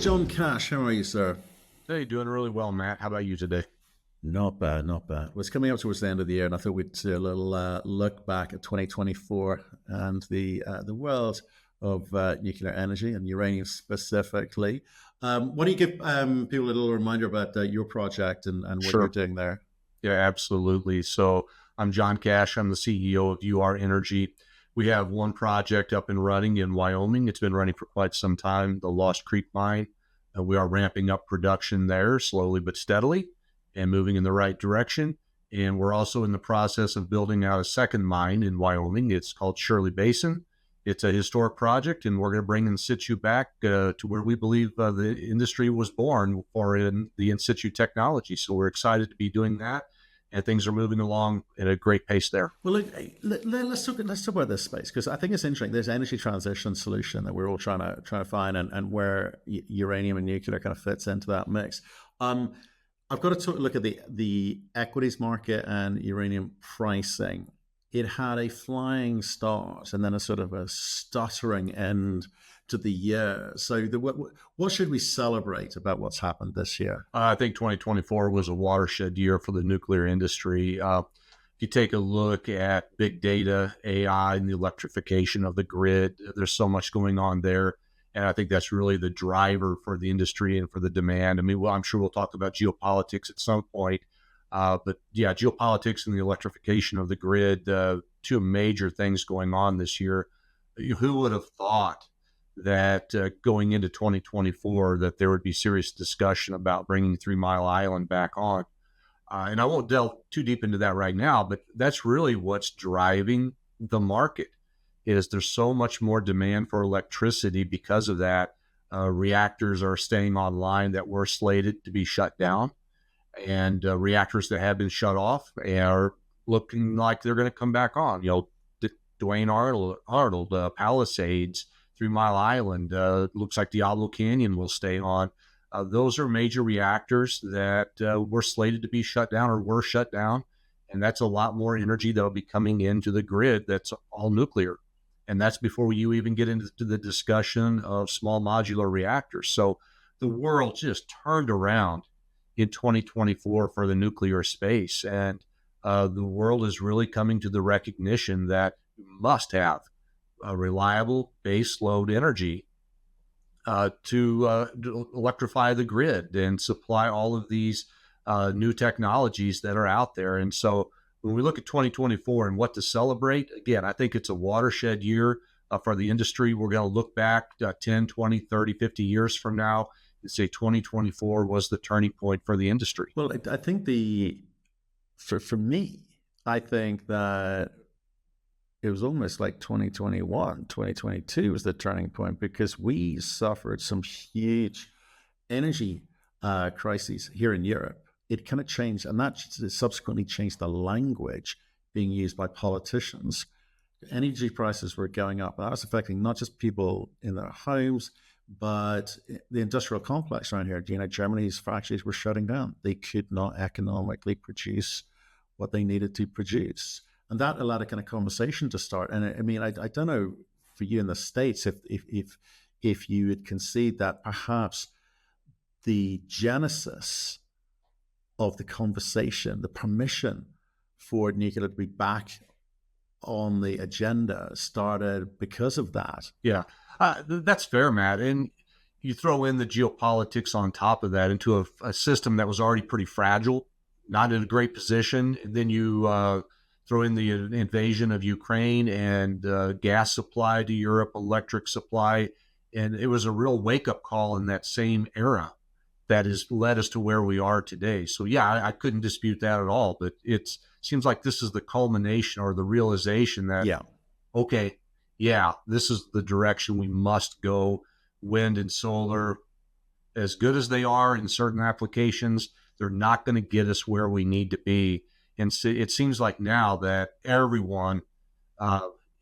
John Cash. How are you, sir? Hey, doing really well, Matt. How about you today? Not bad, not bad. Well, it's coming up towards the end of the year, and I thought we'd do a little look back at 2024 and the world of nuclear energy and uranium specifically. Why don't you give people a little reminder about your project and what you're Sure. doing there? Yeah, absolutely. So I'm John Cash. I'm the CEO of UR Energy. We have one project up and running in Wyoming. It's been running for quite some time, the Lost Creek mine. We are ramping up production there slowly but steadily and moving in the right direction. And we're also in the process of building out a second mine in Wyoming. It's called Shirley Basin. It's a historic project, and we're going to bring in situ back to where we believe the industry was born, or in the in situ technology. So we're excited to be doing that, and things are moving along at a great pace there. Well, look, let's talk about this space because I think it's interesting. There's energy transition solution that we're all trying to find, and where uranium and nuclear kind of fits into that mix. I've got to look at the equities market and uranium pricing. It had a flying start and then a sort of a stuttering end to the year. So, what should we celebrate about what's happened this year? I think 2024 was a watershed year for the nuclear industry. If you take a look at big data, AI, and the electrification of the grid, there's so much going on there. And I think that's really the driver for the industry and for the demand. I mean, well, I'm sure we'll talk about geopolitics at some point. But yeah, geopolitics and the electrification of the grid, two major things going on this year. Who would have thought that going into 2024 that there would be serious discussion about bringing 3 Mile Island back on? And I won't delve too deep into that right now, but that's really what's driving the market. Is there's so much more demand for electricity because of that. Reactors are staying online that were slated to be shut down, and reactors that have been shut off are looking like they're going to come back on. Dwayne Arnold, Palisades, 3 Mile Island, looks like Diablo Canyon will stay on. Those are major reactors that were slated to be shut down or were shut down, and that's a lot more energy that will be coming into the grid that's all nuclear. And that's before you even get into the discussion of small modular reactors. So the world just turned around in 2024 for the nuclear space. And the world is really coming to the recognition that you must have a reliable base load energy to electrify the grid and supply all of these new technologies that are out there. And so when we look at 2024 and what to celebrate, again, I think it's a watershed year for the industry. We're going to look back 10, 20, 30, 50 years from now and say 2024 was the turning point for the industry. Well, I think for me, I think that it was almost like 2021, 2022 was the turning point because we suffered some huge energy crises here in Europe. It kind of changed, and that subsequently changed the language being used by politicians. Energy prices were going up, and that was affecting not just people in their homes, but the industrial complex around here. Germany's factories were shutting down. They could not economically produce what they needed to produce. And that allowed a kind of conversation to start. And I mean, I don't know for you in the States if you would concede that perhaps the genesis of the conversation, the permission for nuclear to be back on the agenda started because of that. Yeah, that's fair, Matt. And you throw in the geopolitics on top of that into a system that was already pretty fragile, not in a great position. And then you throw in the invasion of Ukraine and gas supply to Europe, electric supply. And it was a real wake-up call in that same era that has led us to where we are today. So yeah, I couldn't dispute that at all, but it seems like this is the culmination or the realization that, okay, yeah, this is the direction we must go. Wind and solar, as good as they are in certain applications, they're not going to get us where we need to be. And so it seems like now that everyone,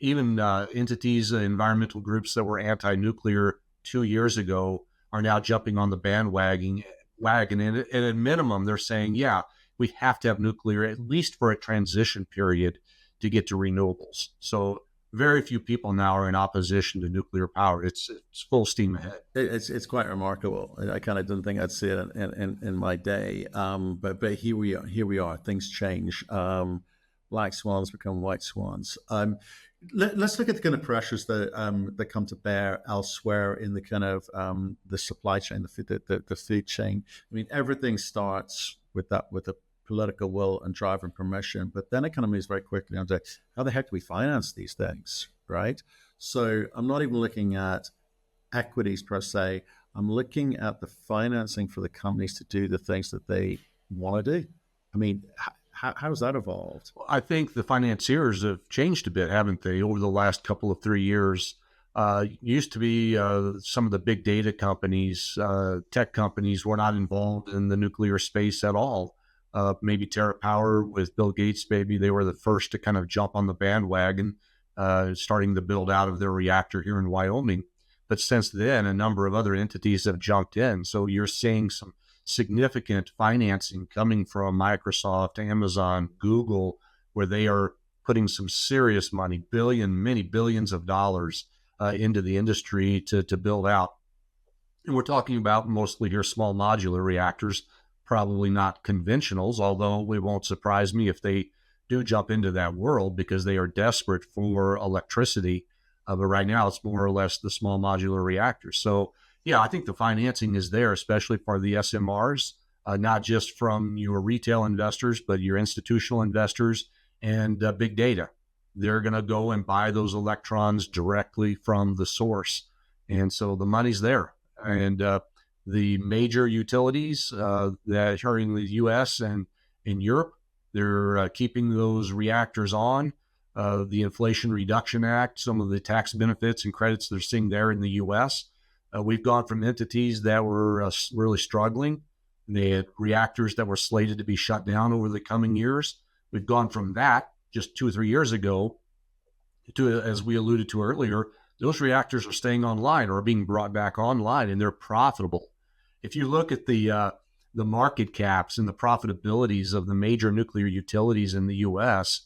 even entities, environmental groups that were anti-nuclear 2 years ago, are now jumping on the bandwagon. And at a minimum, they're saying, yeah, we have to have nuclear, at least for a transition period, to get to renewables. So very few people now are in opposition to nuclear power. It's full steam ahead. It's quite remarkable. I kind of didn't think I'd see it in my day, but here we are. Here we are. Things change. Black swans become white swans. Let's look at the kind of pressures that come to bear elsewhere in the kind of the supply chain, the food chain. I mean, everything starts with the political will and drive and permission, but then it kind of moves very quickly onto how the heck do we finance these things, right? So I'm not even looking at equities per se. I'm looking at the financing for the companies to do the things that they want to do. I mean, how's that evolved? I think the financiers have changed a bit, haven't they, over the last couple of 3 years? Used to be some of the big data companies, tech companies were not involved in the nuclear space at all. Maybe TerraPower with Bill Gates, maybe they were the first to kind of jump on the bandwagon, starting the build out of their reactor here in Wyoming. But since then, a number of other entities have jumped in. So you're seeing some significant financing coming from Microsoft, Amazon, Google, where they are putting some serious money, many billions of dollars into the industry to build out. And we're talking about mostly here small modular reactors, probably not conventionals, although it won't surprise me if they do jump into that world because they are desperate for electricity. But right now, it's more or less the small modular reactors. So, yeah, I think the financing is there, especially for the SMRs, not just from your retail investors, but your institutional investors and big data. They're going to go and buy those electrons directly from the source. And so the money's there. And the major utilities that are in the U.S. and in Europe, they're keeping those reactors on. The Inflation Reduction Act, some of the tax benefits and credits they're seeing there in the U.S. We've gone from entities that were really struggling. They had reactors that were slated to be shut down over the coming years. We've gone from that just 2 or 3 years ago to, as we alluded to earlier, those reactors are staying online or are being brought back online, and they're profitable. If you look at the market caps and the profitabilities of the major nuclear utilities in the U.S.,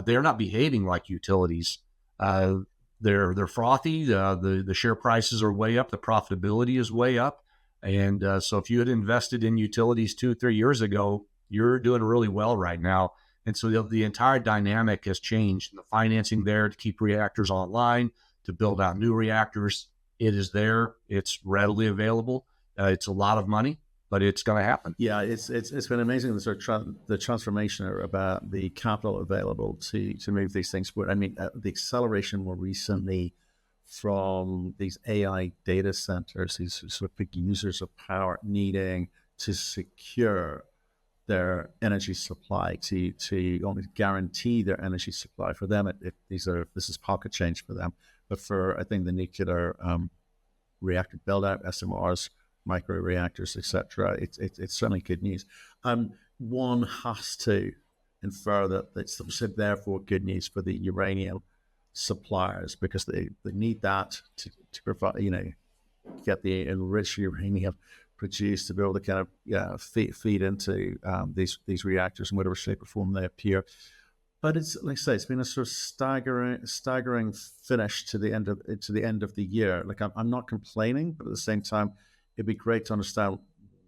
they're not behaving like utilities. They're frothy. The share prices are way up. The profitability is way up. And so if you had invested in utilities 2 or 3 years ago, you're doing really well right now. And so the entire dynamic has changed. The financing there to keep reactors online, to build out new reactors, it is there. It's readily available. It's a lot of money, but it's going to happen. Yeah, it's been amazing the transformation about the capital available to move these things forward. I mean, the acceleration more recently from these AI data centers, these sort of big users of power needing to secure their energy supply, to almost guarantee their energy supply. For them, this is pocket change for them. But for, I think, the nuclear reactor build out, SMRs, micro reactors, etc., it's certainly good news. One has to infer that it's therefore good news for the uranium suppliers, because they need that to provide, get the enriched uranium produced to be able to kind of feed into these reactors in whatever shape or form they appear. But it's, like I say, it's been a sort of staggering finish to the end of the year. Like, I'm not complaining, but at the same time, it'd be great to understand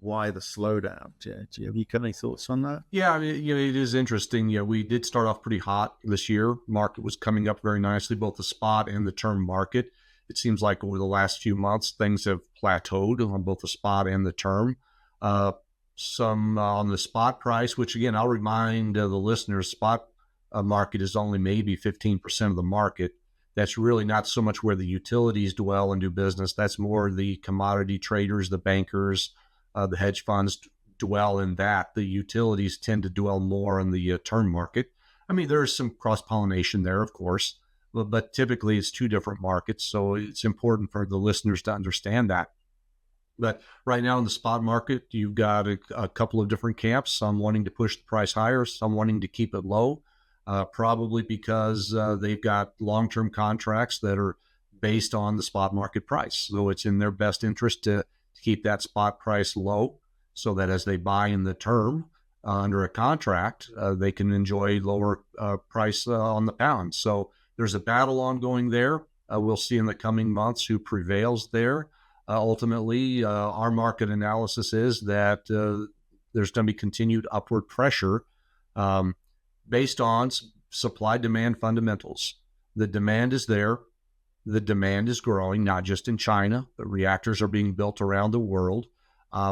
why the slowdown. Have you got any thoughts on that? Yeah, I mean, it is interesting. Yeah, we did start off pretty hot this year. Market was coming up very nicely, both the spot and the term market. It seems like over the last few months, things have plateaued on both the spot and the term. Some on the spot price, which again, I'll remind the listeners, spot market is only maybe 15% of the market. That's really not so much where the utilities dwell and do business. That's more the commodity traders, the bankers, the hedge funds dwell in that. The utilities tend to dwell more in the term market. I mean, there's some cross-pollination there, of course, but typically it's two different markets. So it's important for the listeners to understand that. But right now in the spot market, you've got a couple of different camps, some wanting to push the price higher, some wanting to keep it low. Probably because they've got long-term contracts that are based on the spot market price. So it's in their best interest to keep that spot price low so that as they buy in the term under a contract, they can enjoy lower price on the pound. So there's a battle ongoing there. We'll see in the coming months who prevails there. Ultimately, our market analysis is that there's going to be continued upward pressure um, based on supply-demand fundamentals. The demand is there. The demand is growing, not just in China, but reactors are being built around the world.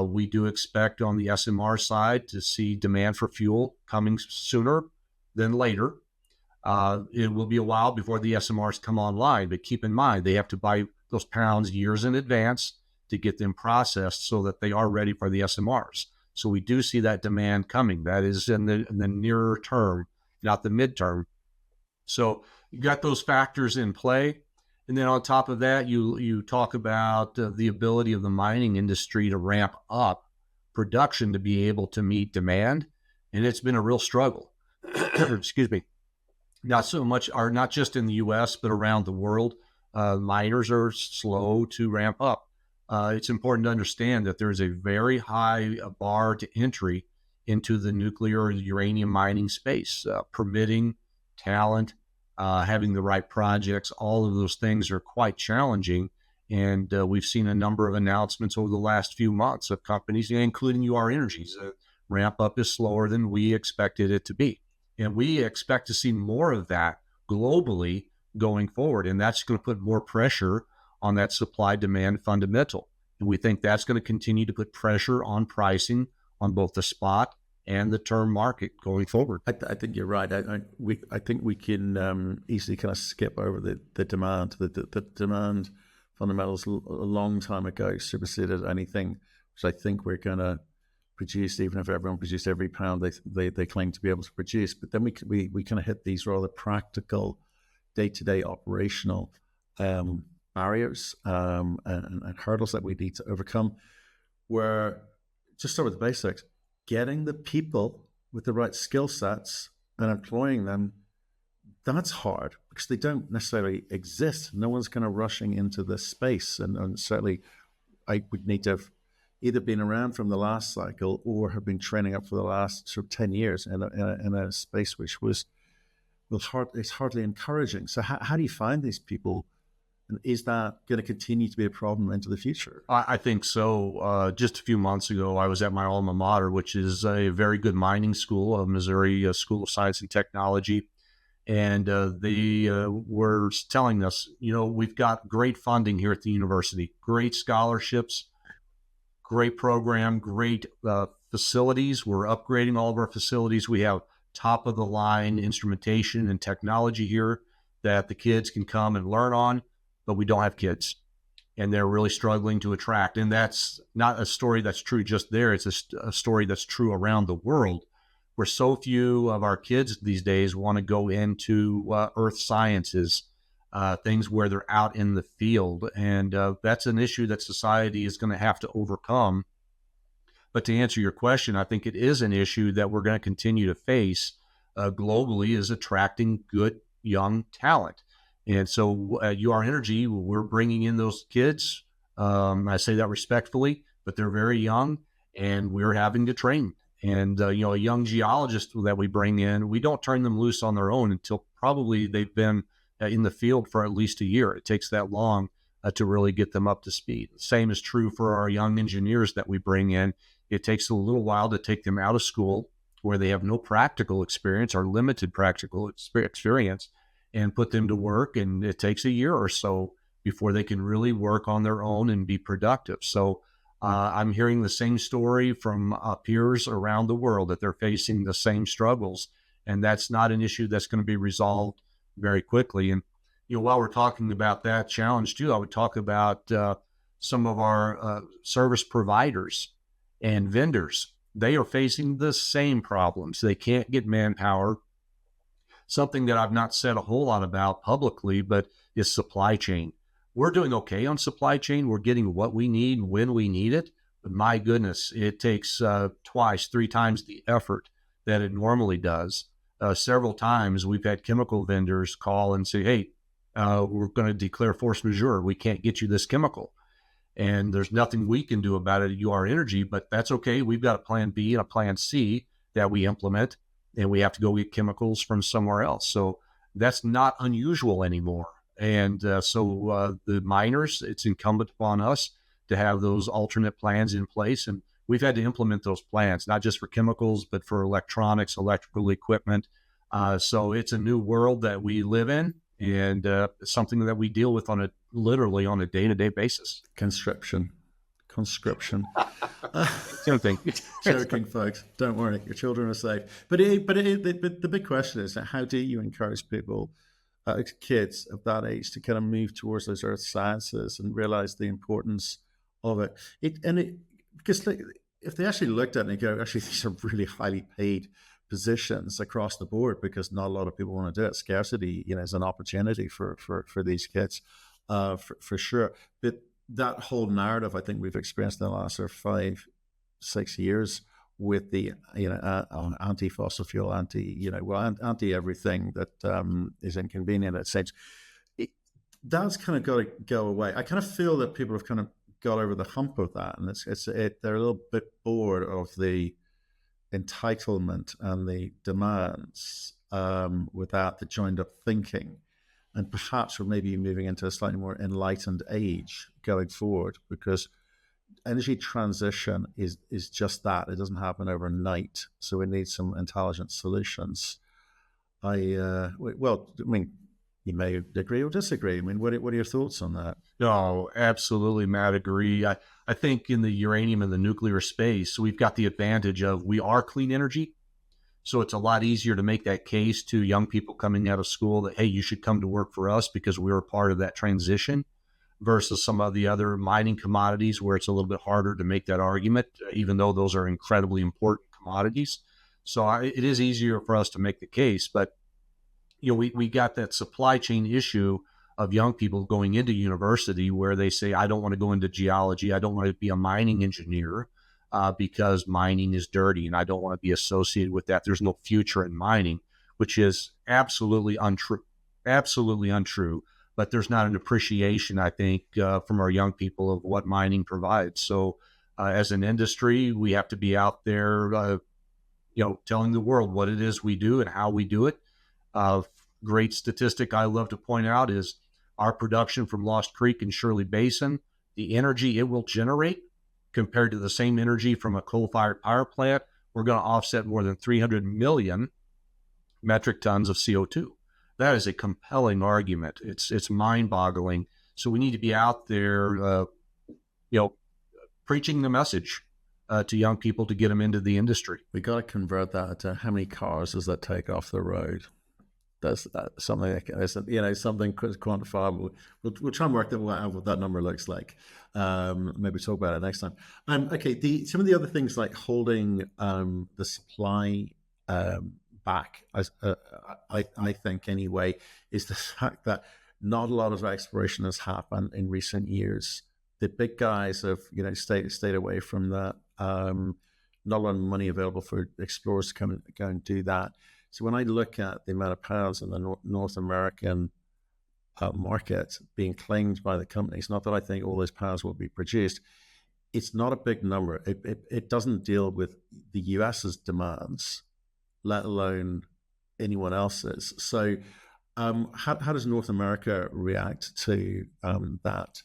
We do expect on the SMR side to see demand for fuel coming sooner than later. It will be a while before the SMRs come online, but keep in mind, they have to buy those pounds years in advance to get them processed so that they are ready for the SMRs. So we do see that demand coming. That is in the nearer term, not the midterm. So you got those factors in play. And then on top of that, you talk about the ability of the mining industry to ramp up production to be able to meet demand. And it's been a real struggle. Excuse me. Not so much, or not just in the U.S., but around the world. Miners are slow to ramp up. It's important to understand that there is a very high bar to entry into the nuclear uranium mining space. Permitting, talent, having the right projects, all of those things are quite challenging. And we've seen a number of announcements over the last few months of companies, including UR Energy's. Ramp up is slower than we expected it to be. And we expect to see more of that globally going forward. And that's going to put more pressure on that supply-demand fundamental. And we think that's going to continue to put pressure on pricing on both the spot and the term market going forward. I think you're right. I think we can easily kind of skip over the demand. The demand fundamentals a long time ago superseded anything which I think we're going to produce, even if everyone produced every pound they claim to be able to produce. But then we kind of hit these rather practical, day-to-day operational barriers and hurdles that we need to overcome. Where, just start with the basics, getting the people with the right skill sets and employing them, that's hard because they don't necessarily exist. No one's kind of rushing into this space. And certainly I would need to have either been around from the last cycle or have been training up for the last sort of 10 years in a space which was it's hardly encouraging. So how do you find these people? And is that going to continue to be a problem into the future? I think so. Just a few months ago, I was at my alma mater, which is a very good mining school, Missouri School of Science and Technology. And they were telling us, we've got great funding here at the university, great scholarships, great program, great facilities. We're upgrading all of our facilities. We have top of the line instrumentation and technology here that the kids can come and learn on, but we don't have kids. And they're really struggling to attract. And that's not a story that's true just there. It's a story that's true around the world, where so few of our kids these days want to go into earth sciences, things where they're out in the field. And that's an issue that society is going to have to overcome. But to answer your question, I think it is an issue that we're going to continue to face globally, is attracting good young talent. And so at UR Energy, we're bringing in those kids. I say that respectfully, but they're very young and we're having to train. And, a young geologist that we bring in, we don't turn them loose on their own until probably they've been in the field for at least a year. It takes that long to really get them up to speed. The same is true for our young engineers that we bring in. It takes a little while to take them out of school where they have no practical experience or limited practical experience and put them to work. And it takes a year or so before they can really work on their own and be productive. So I'm hearing the same story from peers around the world that they're facing the same struggles. And that's not an issue that's going to be resolved very quickly. And, while we're talking about that challenge too, I would talk about some of our service providers and vendors. They are facing the same problems. They can't get manpower. Something that I've not said a whole lot about publicly, but is supply chain. We're doing okay on supply chain. We're getting what we need when we need it. But my goodness, it takes twice, 3 times the effort that it normally does. Several times we've had chemical vendors call and say, hey, we're going to declare force majeure. We can't get you this chemical. And there's nothing we can do about it at UR Energy, but that's okay. We've got a plan B and a plan C that we implement, and we have to go get chemicals from somewhere else. So That's not unusual anymore. And so the miners, it's incumbent upon us to have those alternate plans in place. And we've had to implement those plans, not just for chemicals, but for electronics, electrical equipment. So it's a new world that we live in, and something that we deal with literally on a day-to-day basis. Conscription. Same thing. Joking, folks. Don't worry, your children are safe. But the big question is, how do you encourage people, kids of that age, to kind of move towards those earth sciences and realize the importance of it? Because if they actually looked at it and go, actually, these are really highly paid positions across the board, because not a lot of people want to do it. Scarcity, is an opportunity for these kids, for sure. But that whole narrative, I think we've experienced in the last sort of 5-6 years with the anti-fossil fuel, anti everything that is inconvenient. It seems that's kind of got to go away. I kind of feel that people have kind of got over the hump of that, and they're a little bit bored of the entitlement and the demands without the joined up thinking. And perhaps we're maybe moving into a slightly more enlightened age going forward, because energy transition is just that. It doesn't happen overnight. So we need some intelligent solutions. You may agree or disagree. I mean, what are your thoughts on that? No, absolutely, Matt, agree. I think in the uranium and the nuclear space, we've got the advantage of we are clean energy. So it's a lot easier to make that case to young people coming out of school that, hey, you should come to work for us because we were part of that transition, versus some of the other mining commodities where it's a little bit harder to make that argument, even though those are incredibly important commodities. So it is easier for us to make the case. But, we got that supply chain issue of young people going into university where they say, I don't want to go into geology. I don't want to be a mining engineer. Because mining is dirty and I don't want to be associated with that. There's no future in mining, which is absolutely untrue. Absolutely untrue. But there's not an appreciation, I think, from our young people of what mining provides. So as an industry, we have to be out there, telling the world what it is we do and how we do it. Great statistic I love to point out is our production from Lost Creek and Shirley Basin, the energy it will generate compared to the same energy from a coal-fired power plant, we're going to offset more than 300 million metric tons of CO2. That is a compelling argument. It's mind-boggling. So we need to be out there, preaching the message to young people to get them into the industry. We got to convert that to how many cars does that take off the road? That's something something quantifiable. We'll try and work out what that number looks like. Maybe talk about it next time. Okay. Some of the other things like holding the supply back, I think anyway, is the fact that not a lot of exploration has happened in recent years. The big guys have stayed away from that. Not a lot of money available for explorers to come and go and do that. So when I look at the amount of pounds in the North American market being claimed by the companies, not that I think all those pounds will be produced, it's not a big number. It doesn't deal with the US's demands, let alone anyone else's. So how does North America react to that?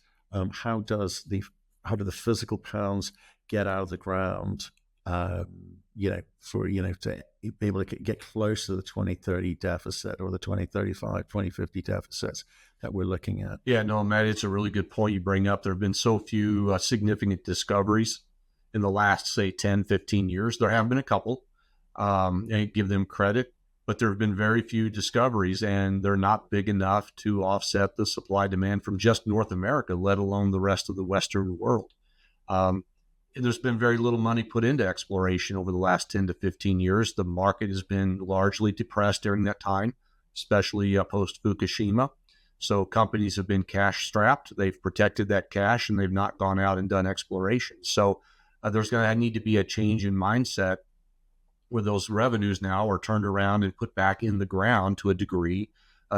How do the physical pounds get out of the ground? To be able to get close to the 2030 deficit or the 2035, 2050 deficits that we're looking at. Yeah, no, Matt, it's a really good point you bring up. There have been so few significant discoveries in the last, say, 10, 15 years. There have been a couple, and give them credit, but there have been very few discoveries, and they're not big enough to offset the supply demand from just North America, let alone the rest of the Western world. There's been very little money put into exploration over the last 10 to 15 years. The market has been largely depressed during that time, especially post-Fukushima. So companies have been cash strapped. They've protected that cash and they've not gone out and done exploration. So there's going to need to be a change in mindset where those revenues now are turned around and put back in the ground to a degree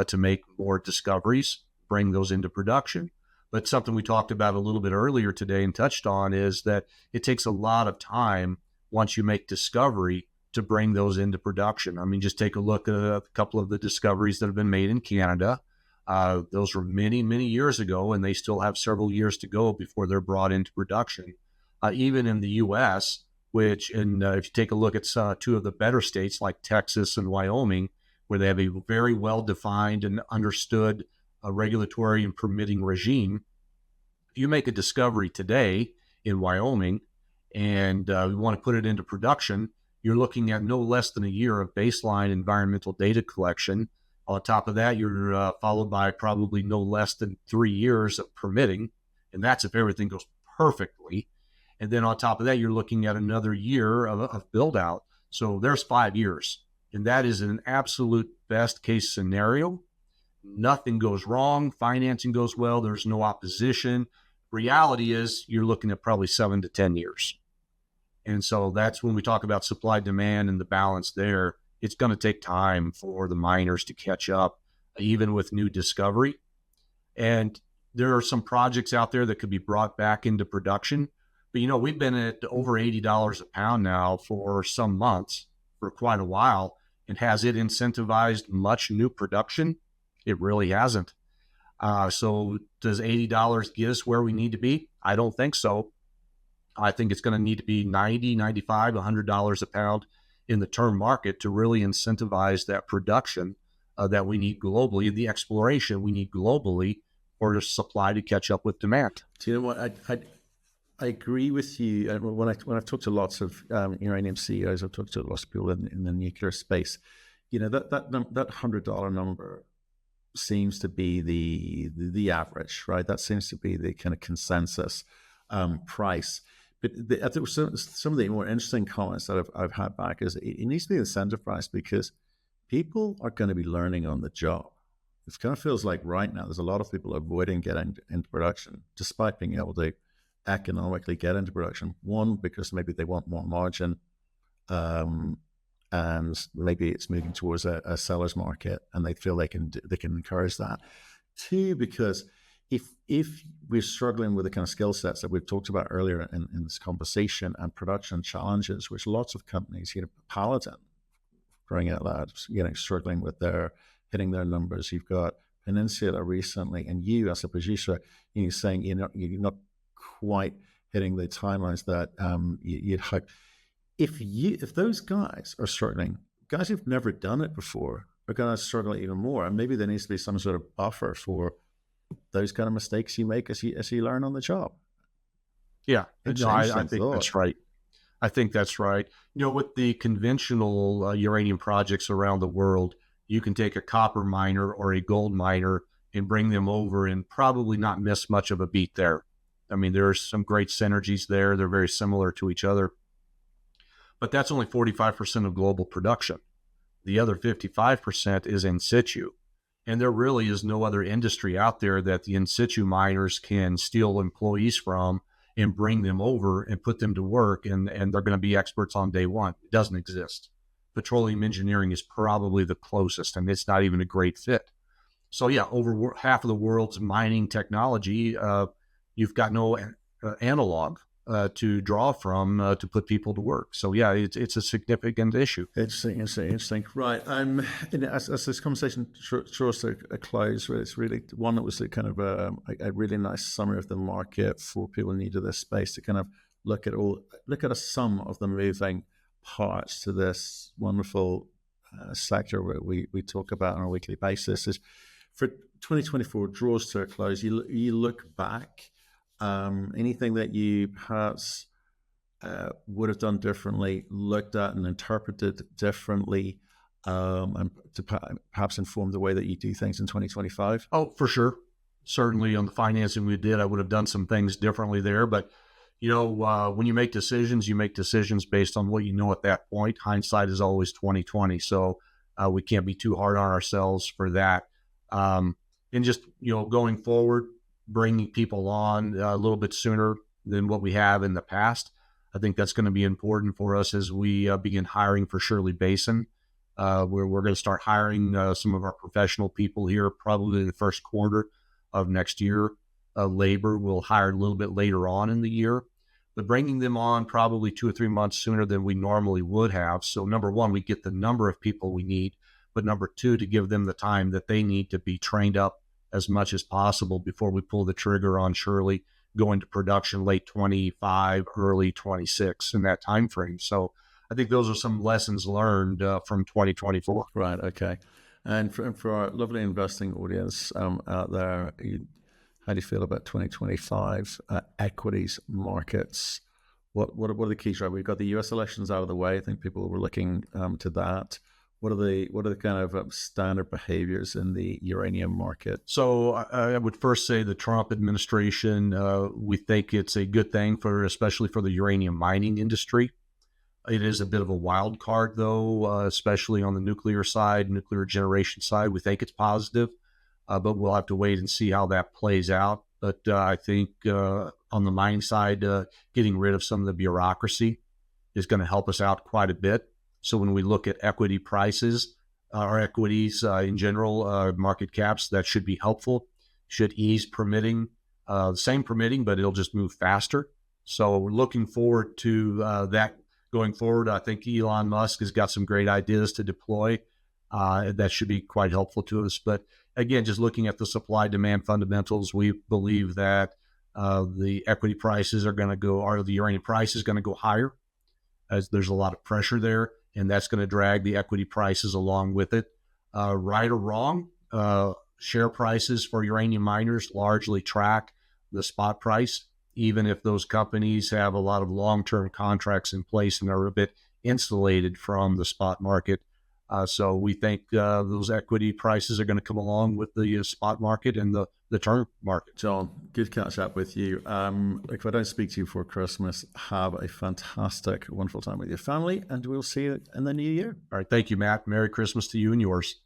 to make more discoveries, bring those into production. But something we talked about a little bit earlier today and touched on is that it takes a lot of time once you make discovery to bring those into production. I mean, just take a look at a couple of the discoveries that have been made in Canada. Those were many, many years ago, and they still have several years to go before they're brought into production. Even in the U.S., which, and if you take a look at two of the better states like Texas and Wyoming, where they have a very well-defined and understood regulatory and permitting regime, if you make a discovery today in Wyoming and you want to put it into production, you're looking at no less than a year of baseline environmental data collection. On top of that, you're followed by probably no less than 3 years of permitting, and that's if everything goes perfectly. And then on top of that, you're looking at another year of build out. So there's 5 years, and that is an absolute best case scenario. Nothing goes wrong. Financing goes well. There's no opposition. Reality is you're looking at probably 7 to 10 years. And so that's when we talk about supply demand and the balance there. It's going to take time for the miners to catch up, even with new discovery. And there are some projects out there that could be brought back into production. But, we've been at over $80 a pound now for some months, for quite a while. And has it incentivized much new production? It really hasn't. So does $80 get us where we need to be? I don't think so. I think it's going to need to be $90, $95, $100 a pound in the term market to really incentivize that production that we need globally, the exploration we need globally for the supply to catch up with demand. Do you know what? I agree with you. When I've talked to lots of uranium CEOs, I've talked to lots of people in the nuclear space. That $100 number seems to be the average, right? That seems to be the kind of consensus price. But I think some of the more interesting comments that I've had back is it needs to be the center price, because people are going to be learning on the job. It kind of feels like right now there's a lot of people avoiding getting into production, despite being able to economically get into production. One, because maybe they want more margin, and maybe it's moving towards a seller's market, and they feel they can encourage that. Two, because if we're struggling with the kind of skill sets that we've talked about earlier in this conversation, and production challenges, which lots of companies, Paladin, growing out loud, struggling with hitting their numbers. You've got Peninsula recently, and you as a producer, saying you're not quite hitting the timelines that you'd hope. If those guys are struggling, guys who've never done it before are going to struggle even more, and maybe there needs to be some sort of buffer for those kind of mistakes you make as you learn on the job. Yeah, I think that's right. I think that's right. With the conventional uranium projects around the world, you can take a copper miner or a gold miner and bring them over and probably not miss much of a beat there. I mean, there's some great synergies there. They're very similar to each other. But that's only 45% of global production. The other 55% is in situ. And there really is no other industry out there that the in situ miners can steal employees from and bring them over and put them to work, and they're going to be experts on day one. It doesn't exist. Petroleum engineering is probably the closest, and it's not even a great fit. So yeah, over half of the world's mining technology, you've got no analog to draw from to put people to work. So yeah, it's a significant issue. Interesting. Right. As this conversation draws to a close, it's really one that was a kind of a really nice summary of the market for people new to this space, to kind of look at a sum of the moving parts to this wonderful sector where we talk about on a weekly basis. Is for 2024 draws to a close. You look back. Anything that you perhaps would have done differently, looked at and interpreted differently, and to perhaps inform the way that you do things in 2025? Oh, for sure. Certainly on the financing we did, I would have done some things differently there. But, when you make decisions based on what you know at that point. Hindsight is always 20/20. So we can't be too hard on ourselves for that. And just, going forward, bringing people on a little bit sooner than what we have in the past. I think that's going to be important for us as we begin hiring for Shirley Basin. We're going to start hiring some of our professional people here probably in the first quarter of next year. Labor we'll hire a little bit later on in the year. but bringing them on probably 2 or 3 months sooner than we normally would have. So number one, we get the number of people we need, but number two, to give them the time that they need to be trained up as much as possible before we pull the trigger on Shirley going to production late 25, early 26 in that time frame. So I think those are some lessons learned from 2024. Right. Okay. And for our lovely investing audience out there, how do you feel about 2025 equities markets? What are the keys? Right, we've got the U.S. elections out of the way. I think people were looking to that. What are the kind of standard behaviors in the uranium market? So I would first say the Trump administration, we think it's a good thing especially for the uranium mining industry. It is a bit of a wild card, though, especially on the nuclear side, nuclear generation side. We think it's positive, but we'll have to wait and see how that plays out. But I think on the mining side, getting rid of some of the bureaucracy is going to help us out quite a bit. So when we look at equity prices, our equities in general, market caps, that should be helpful. Should ease permitting, same permitting, but it'll just move faster. So we're looking forward to that going forward. I think Elon Musk has got some great ideas to deploy. That should be quite helpful to us. But again, just looking at the supply-demand fundamentals, we believe that the equity prices are going to go, or the uranium price is going to go higher, as there's a lot of pressure there, and that's going to drag the equity prices along with it. Right or wrong, share prices for uranium miners largely track the spot price, even if those companies have a lot of long-term contracts in place and are a bit insulated from the spot market. So we think those equity prices are going to come along with the spot market and the term market. John, good catch up with you. If I don't speak to you before Christmas, have a fantastic, wonderful time with your family, and we'll see you in the new year. All right. Thank you, Matt. Merry Christmas to you and yours.